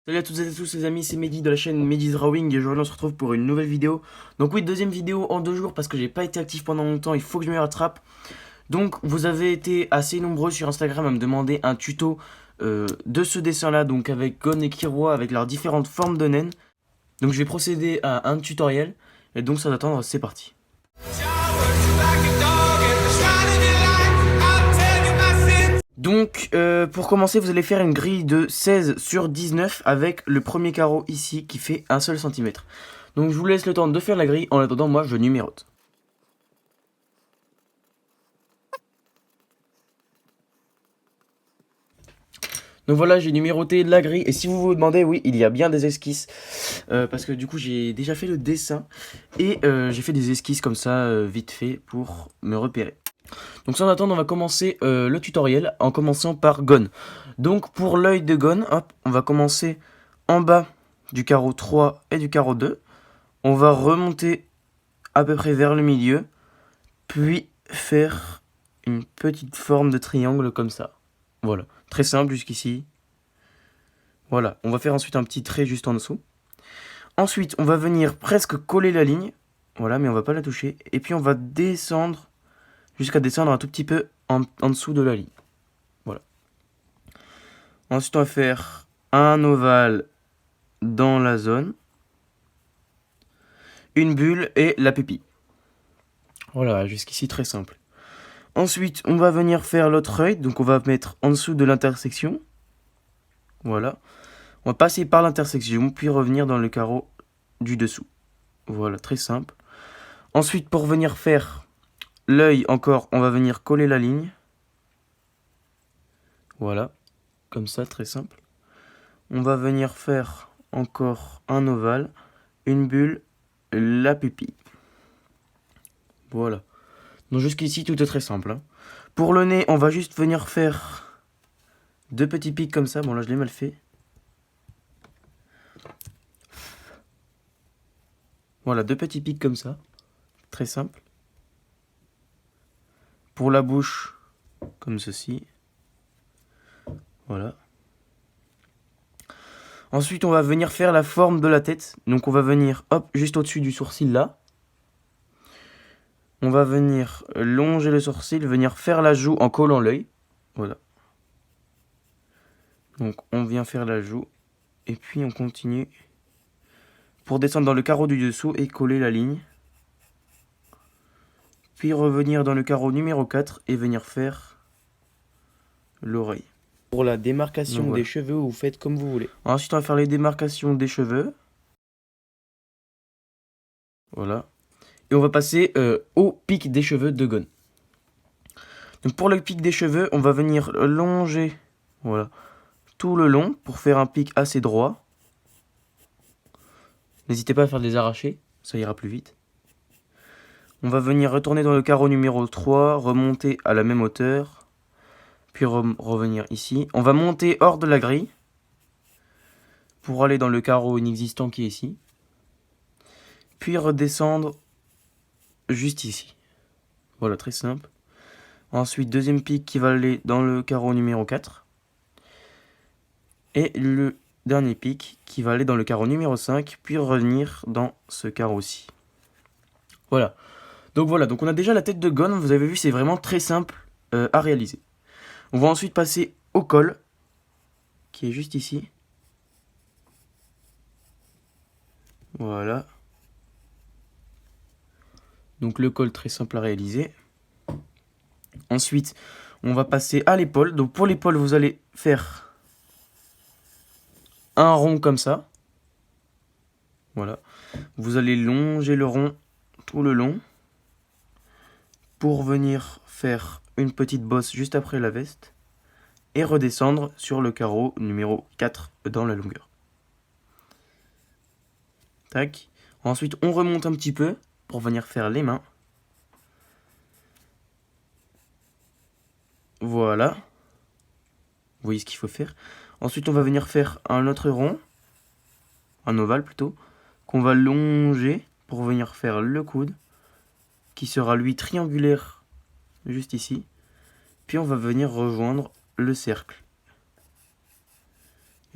Salut à toutes et à tous les amis, c'est Mehdi de la chaîne Mehdi's Drawing et aujourd'hui on se retrouve pour une nouvelle vidéo. Donc oui, deuxième vidéo en 2 jours parce que j'ai pas été actif pendant longtemps, il faut que je me rattrape. Donc vous avez été assez nombreux sur Instagram à me demander un tuto de ce dessin là, donc avec Gon et Kiroi, avec leurs différentes formes de naines. Donc je vais procéder à un tutoriel et donc sans attendre, c'est parti. Donc, pour commencer, vous allez faire une grille de 16 sur 19 avec le premier carreau ici qui fait 1 seul centimètre. Donc, je vous laisse le temps de faire la grille. En attendant, moi, je numérote. Donc voilà, j'ai numéroté la grille. Et si vous vous demandez, oui, il y a bien des esquisses. Parce que du coup, j'ai déjà fait le dessin. Et j'ai fait des esquisses comme ça, vite fait, pour me repérer. Donc sans attendre, on va commencer le tutoriel en commençant par Gon. Donc pour l'œil de Gon, hop, on va commencer en bas du carreau 3 et du carreau 2. On va remonter à peu près vers le milieu, puis faire une petite forme de triangle comme ça. Voilà, très simple jusqu'ici. Voilà, on va faire ensuite un petit trait juste en dessous. Ensuite, on va venir presque coller la ligne. Voilà, mais on va pas la toucher. Et puis on va descendre jusqu'à descendre un tout petit peu en dessous de la ligne. Voilà. Ensuite, on va faire un ovale dans la zone, une bulle et la pupille. Voilà, jusqu'ici très simple. Ensuite, on va venir faire l'autre œil, donc on va mettre en dessous de l'intersection. Voilà. On va passer par l'intersection, puis revenir dans le carreau du dessous. Voilà, très simple. Ensuite, pour venir faire l'œil encore, on va venir coller la ligne. Voilà, comme ça, très simple. On va venir faire encore un ovale, une bulle, la pupille. Voilà. Donc jusqu'ici, tout est très simple. Hein. Pour le nez, on va juste venir faire 2 petits pics comme ça. Bon, là, je l'ai mal fait. Voilà, 2 petits pics comme ça. Très simple. Pour la bouche, comme ceci. Voilà. Ensuite, on va venir faire la forme de la tête. Donc, on va venir, hop, juste au-dessus du sourcil là. On va venir longer le sourcil, venir faire la joue en collant l'œil. Voilà. Donc, on vient faire la joue. Et puis, on continue pour descendre dans le carreau du dessous et coller la ligne. Puis revenir dans le carreau numéro 4 et venir faire l'oreille. Pour la démarcation des cheveux, vous faites comme vous voulez. Ensuite, on va faire les démarcations des cheveux. Voilà. Et on va passer au pic des cheveux de Gon. Donc pour le pic des cheveux, on va venir longer voilà, tout le long pour faire un pic assez droit. N'hésitez pas à faire des arrachés, ça ira plus vite. On va venir retourner dans le carreau numéro 3, remonter à la même hauteur, puis revenir ici. On va monter hors de la grille pour aller dans le carreau inexistant qui est ici. Puis redescendre juste ici. Voilà, très simple. Ensuite, deuxième pic qui va aller dans le carreau numéro 4. Et le dernier pic qui va aller dans le carreau numéro 5, puis revenir dans ce carreau-ci. Voilà. Donc on a déjà la tête de Gon, vous avez vu, c'est vraiment très simple à réaliser. On va ensuite passer au col, qui est juste ici. Voilà. Donc le col très simple à réaliser. Ensuite, on va passer à l'épaule. Donc pour l'épaule, vous allez faire un rond comme ça. Voilà. Vous allez longer le rond tout le long pour venir faire une petite bosse juste après la veste et redescendre sur le carreau numéro 4 dans la longueur. Tac. Ensuite, on remonte un petit peu pour venir faire les mains. Voilà. Vous voyez ce qu'il faut faire. Ensuite, on va venir faire un autre rond, un ovale plutôt, qu'on va longer pour venir faire le coude, qui sera lui triangulaire juste ici. Puis on va venir rejoindre le cercle.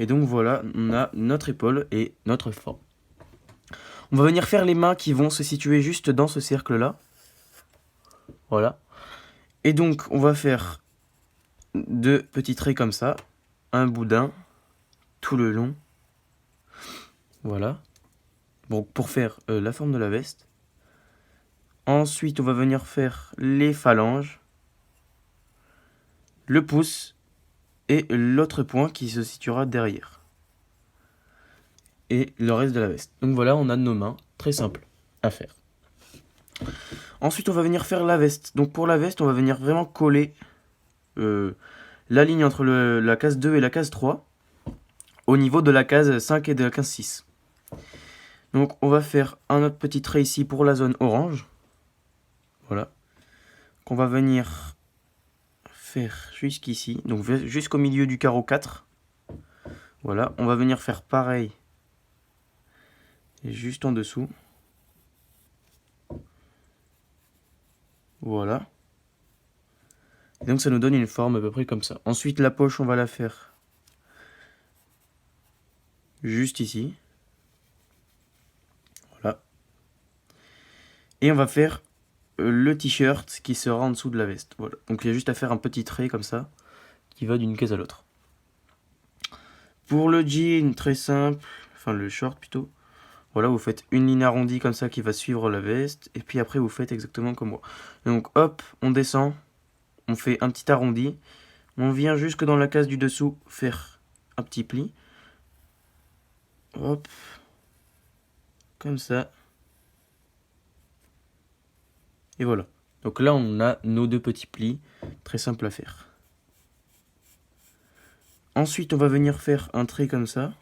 Et donc voilà, on a notre épaule et notre forme. On va venir faire les mains qui vont se situer juste dans ce cercle-là. Voilà. Et donc, on va faire 2 petits traits comme ça. Un boudin tout le long. Voilà. Bon, pour faire la forme de la veste. Ensuite, on va venir faire les phalanges, le pouce et l'autre point qui se situera derrière. Et le reste de la veste. Donc voilà, on a nos mains. Très simple à faire. Ensuite, on va venir faire la veste. Donc pour la veste, on va venir vraiment coller la ligne entre la case 2 et la case 3 au niveau de la case 5 et de la case 6. Donc on va faire un autre petit trait ici pour la zone orange. Voilà. Qu'on va venir faire jusqu'ici. Donc jusqu'au milieu du carreau 4. Voilà. On va venir faire pareil. Et juste en dessous. Voilà. Et donc ça nous donne une forme à peu près comme ça. Ensuite la poche on va la faire juste ici. Voilà. Et on va faire le t-shirt qui sera en dessous de la veste. Voilà. Donc il y a juste à faire un petit trait comme ça qui va d'une case à l'autre. Pour le jean, très simple, enfin le short plutôt. Voilà, vous faites une ligne arrondie comme ça qui va suivre la veste. Et puis après vous faites exactement comme moi. Donc hop, on descend. On fait un petit arrondi. On vient jusque dans la case du dessous faire un petit pli. Hop. Comme ça. Et voilà. Donc là, on a nos 2 petits plis. Très simple à faire. Ensuite, on va venir faire un trait comme ça.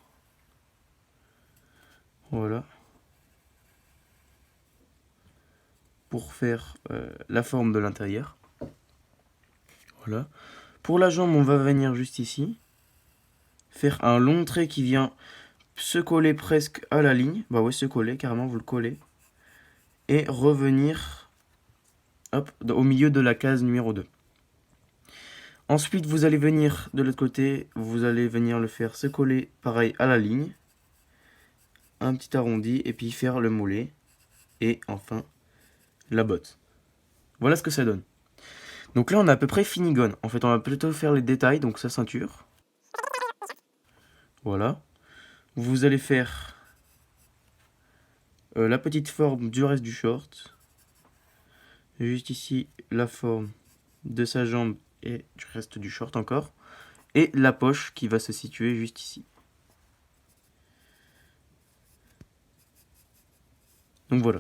Voilà. Pour faire la forme de l'intérieur. Voilà. Pour la jambe, on va venir juste ici. Faire un long trait qui vient se coller presque à la ligne. Bah ouais, se coller, carrément, vous le collez. Et revenir hop, au milieu de la case numéro 2. Ensuite, vous allez venir de l'autre côté, vous allez venir le faire se coller pareil à la ligne. Un petit arrondi et puis faire le mollet. Et enfin, la botte. Voilà ce que ça donne. Donc là, on a à peu près fini Gone. En fait, on va plutôt faire les détails, donc sa ceinture. Voilà. Vous allez faire la petite forme du reste du short. Juste ici, la forme de sa jambe et du reste du short encore. Et la poche qui va se situer juste ici. Donc voilà.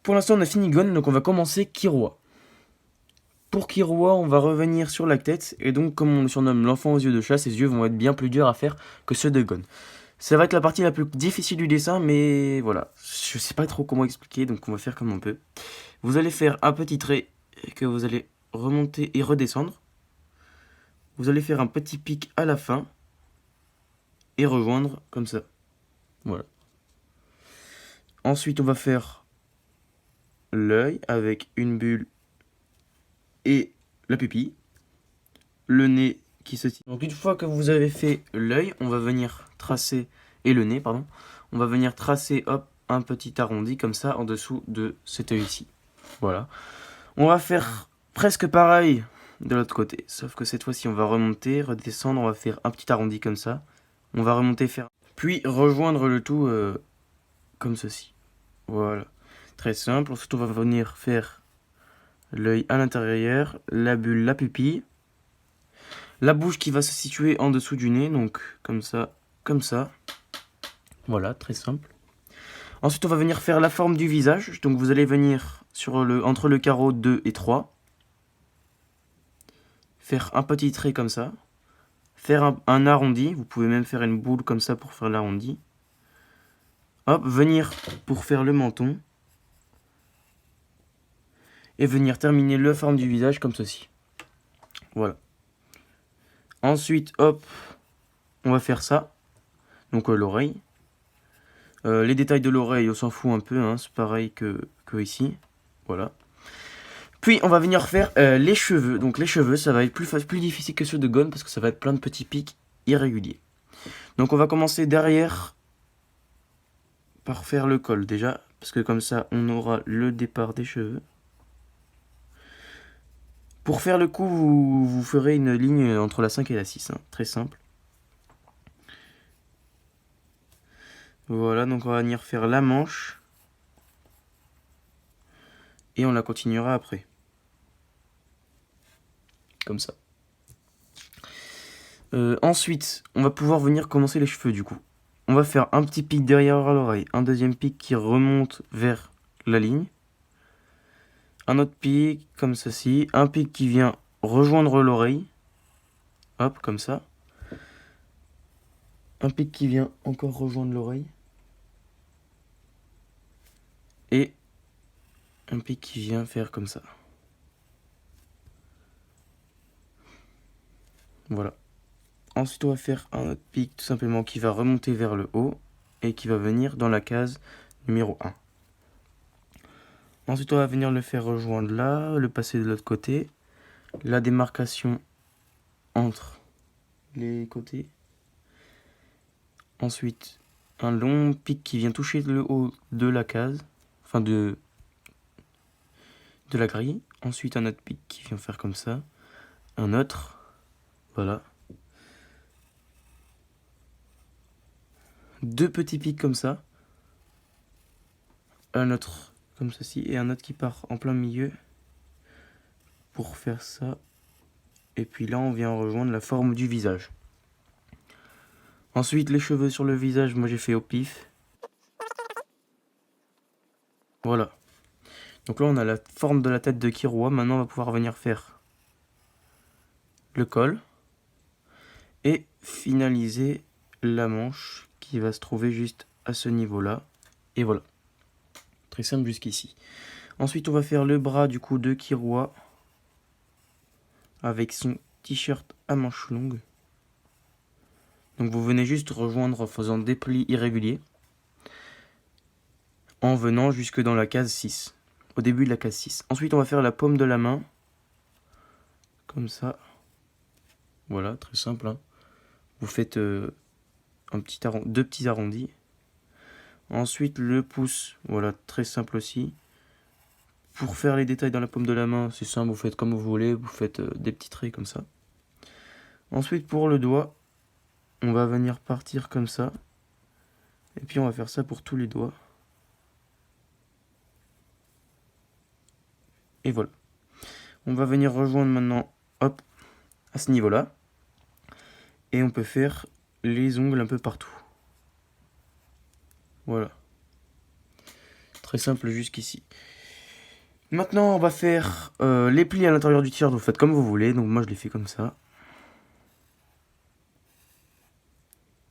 Pour l'instant, on a fini Gon, donc on va commencer Kiroa. Pour Kiroa, on va revenir sur la tête, et donc comme on le surnomme l'enfant aux yeux de chat, ses yeux vont être bien plus durs à faire que ceux de Gon. Ça va être la partie la plus difficile du dessin, mais voilà, je sais pas trop comment expliquer, donc on va faire comme on peut. Vous allez faire un petit trait que vous allez remonter et redescendre. Vous allez faire un petit pic à la fin, et rejoindre comme ça. Voilà. Ensuite, on va faire l'œil avec une bulle et la pupille. Le nez qui se tire. Donc une fois que vous avez fait l'œil, on va venir tracer, et le nez, pardon, on va venir tracer, hop, un petit arrondi comme ça en dessous de cet œil ici. Voilà. On va faire presque pareil de l'autre côté, sauf que cette fois-ci on va remonter, redescendre, on va faire un petit arrondi comme ça. On va remonter, faire, puis rejoindre le tout comme ceci. Voilà. Très simple. Ensuite on va venir faire l'œil à l'intérieur, la bulle, la pupille. La bouche qui va se situer en dessous du nez, donc comme ça, comme ça. Voilà, très simple. Ensuite, on va venir faire la forme du visage. Donc vous allez venir entre le carreau 2 et 3. Faire un petit trait comme ça. Faire un arrondi. Vous pouvez même faire une boule comme ça pour faire l'arrondi. Hop, venir pour faire le menton. Et venir terminer la forme du visage comme ceci. Voilà. Ensuite, hop, on va faire ça. Donc l'oreille. Les détails de l'oreille, on s'en fout un peu, hein, c'est pareil que ici. Voilà. Puis on va venir faire les cheveux. Donc les cheveux, ça va être plus difficile que ceux de Gon parce que ça va être plein de petits pics irréguliers. Donc on va commencer derrière par faire le col déjà, parce que comme ça on aura le départ des cheveux. Pour faire le cou, vous ferez une ligne entre la 5 et la 6, hein, très simple. Voilà, donc on va venir faire la manche. Et on la continuera après. Comme ça. Ensuite, on va pouvoir venir commencer les cheveux du coup. On va faire un petit pic derrière l'oreille, un deuxième pic qui remonte vers la ligne, un autre pic comme ceci, un pic qui vient rejoindre l'oreille, hop, comme ça, un pic qui vient encore rejoindre l'oreille, et un pic qui vient faire comme ça. Voilà. Ensuite, on va faire un autre pic tout simplement qui va remonter vers le haut et qui va venir dans la case numéro 1. Ensuite, on va venir le faire rejoindre là, le passer de l'autre côté. La démarcation entre les côtés. Ensuite, un long pic qui vient toucher le haut de la case, enfin de la grille. Ensuite, un autre pic qui vient faire comme ça. Un autre, voilà. Deux petits pics comme ça. Un autre comme ceci et un autre qui part en plein milieu pour faire ça. Et puis là, on vient rejoindre la forme du visage. Ensuite, les cheveux sur le visage, moi j'ai fait au pif. Voilà. Donc là, on a la forme de la tête de Kiroa. Maintenant, on va pouvoir venir faire le col et finaliser la manche qui va se trouver juste à ce niveau-là. Et voilà. Très simple jusqu'ici. Ensuite, on va faire le bras du coup de Kiroa avec son t-shirt à manches longues. Donc vous venez juste rejoindre en faisant des plis irréguliers en venant jusque dans la case 6, au début de la case 6. Ensuite, on va faire la paume de la main, comme ça. Voilà, très simple, hein. Vous faites deux petits arrondis. Ensuite, le pouce, voilà, très simple aussi. Pour faire les détails dans la paume de la main, c'est simple, vous faites comme vous voulez, vous faites des petits traits comme ça. Ensuite, pour le doigt, on va venir partir comme ça. Et puis on va faire ça pour tous les doigts. Et voilà. On va venir rejoindre maintenant, hop, à ce niveau-là. Et on peut faire les ongles un peu partout. Voilà. Très simple jusqu'ici. Maintenant, on va faire les plis à l'intérieur du t-shirt. Vous faites comme vous voulez. Donc moi, je les fais comme ça.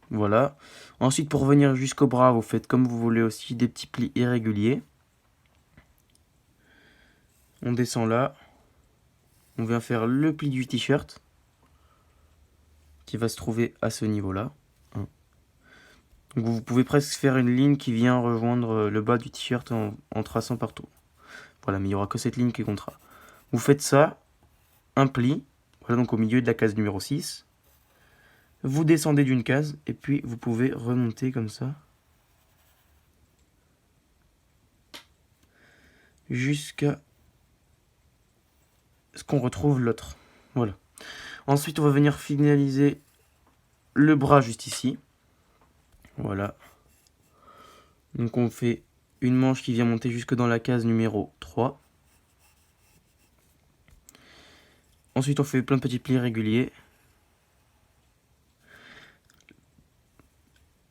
Voilà. Ensuite, pour venir jusqu'au bras, vous faites comme vous voulez aussi des petits plis irréguliers. On descend là. On vient faire le pli du t-shirt qui va se trouver à ce niveau-là. Donc vous pouvez presque faire une ligne qui vient rejoindre le bas du t-shirt en traçant partout. Voilà, mais il n'y aura que cette ligne qui comptera. Vous faites ça, un pli, voilà donc au milieu de la case numéro 6. Vous descendez d'une case et puis vous pouvez remonter comme ça. Jusqu'à ce qu'on retrouve l'autre. Voilà. Ensuite, on va venir finaliser le bras juste ici. Voilà. Donc on fait une manche qui vient monter jusque dans la case numéro 3. Ensuite, on fait plein de petits plis réguliers.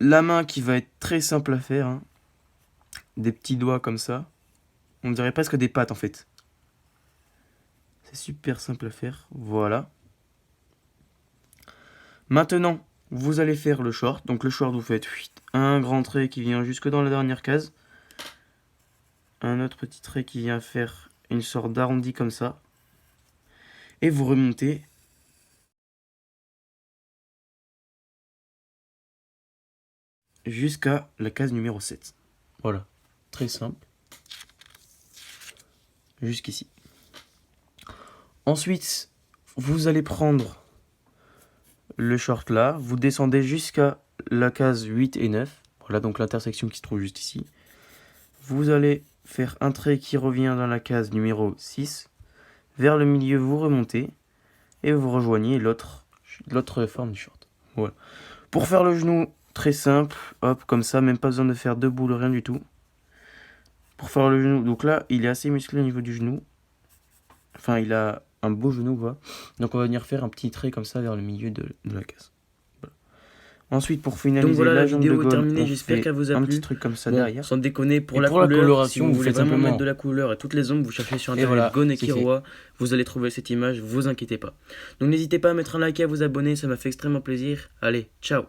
La main qui va être très simple à faire. Hein. Des petits doigts comme ça. On dirait presque des pattes en fait. C'est super simple à faire. Voilà. Maintenant, vous allez faire le short. Donc le short, vous faites un grand trait qui vient jusque dans la dernière case. Un autre petit trait qui vient faire une sorte d'arrondi comme ça. Et vous remontez. Jusqu'à la case numéro 7. Voilà. Très simple. Jusqu'ici. Ensuite, vous allez prendre le short là, vous descendez jusqu'à la case 8 et 9. Voilà donc l'intersection qui se trouve juste ici. Vous allez faire un trait qui revient dans la case numéro 6. Vers le milieu, vous remontez et vous rejoignez l'autre forme du short. Voilà. Pour faire le genou, très simple, hop, comme ça, même pas besoin de faire de boules, rien du tout. Pour faire le genou, donc là, il est assez musclé au niveau du genou. Enfin, il a un beau genou, quoi. Donc on va venir faire un petit trait comme ça vers le milieu de la case. Voilà. Ensuite, pour finaliser, Donc voilà, la jambe de vidéo est goal, terminée, on j'espère fait qu'elle vous a un plu. petit truc comme ça Bon, derrière. sans déconner, pour Et la pour la couleur, coloration, si vous vous voulez faites vraiment simplement. mettre de la couleur et toutes les ombres, vous cherchez sur Et internet voilà, Gon et c'est fait. Kiroa, vous allez trouver cette image, vous inquiétez pas. Donc n'hésitez pas à mettre un like et à vous abonner, ça m'a fait extrêmement plaisir. Allez, ciao!